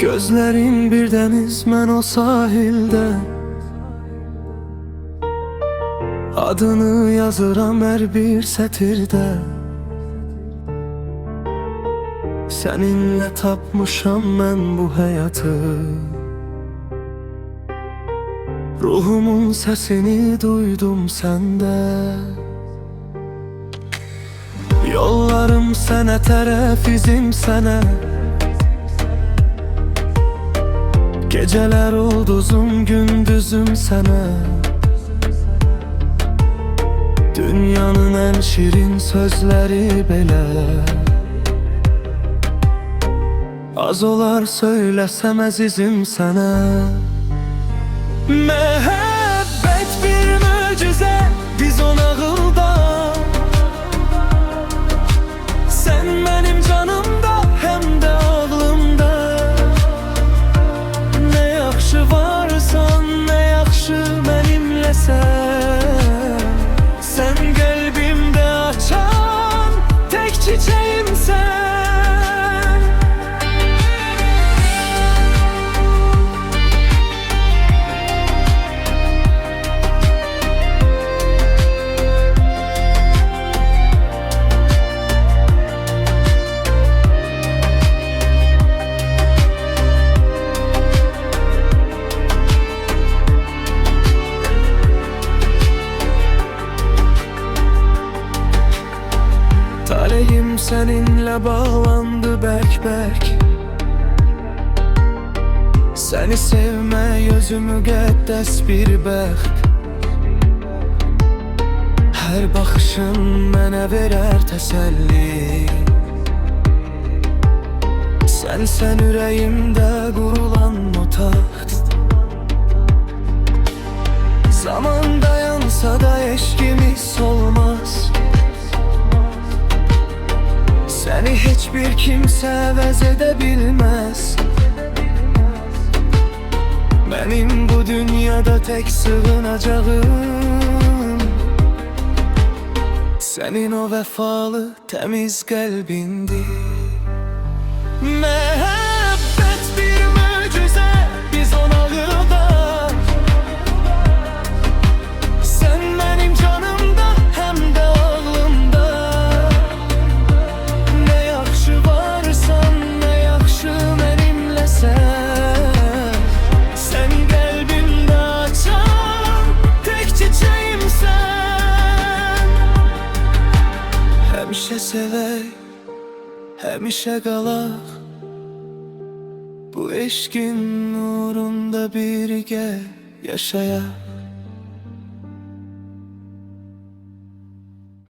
Gözlerin bir deniz, mən o sahildə adını yazıram hər bir sətirdə. Səninlə tapmışam mən bu həyatı, ruhumun səsini duydum səndə. Yollarım sənə tərəf, izim sənə. Geceler ulduzum, gündüzüm sənə. Dünyanın en şirin sözleri belə. Az olar söyləsəm əzizim sənə. Məhəbbət bir möcüzə, biz o nağılda. Sən mənim canımda, həm də ağlımda. Nə yaxşı varsan, nə yaxşı mənimləsən. Sən qəlbimdə açan tək çiçəyimsən. Taleyim seninle bağlandı bərk-bərk. Səni sevmək özümü müqəddəs bir bəxt. Hər baxışın mənə verər təsəlli. Sən ürəyimdə qurulan o taxt. Zaman dayansa da eşkimiz olmaz. Səni heç bir kimsə əvəz edə bilməz. Mənim bu dünyada tək sığınacağım sənin o vəfalı təmiz qəlbindir. Məhəbbət bir möcüzə, biz o nağılda. Sən mənim canımda, həm də ağlımda. Nə yaxşı varsan, nə yaxşı mənimləsən. Sən qəlbimdə açan tək çiçəyimsən. Həmişə sevək, həmişə qalaq. Bu eşkin uğrunda birgə yaşayaq.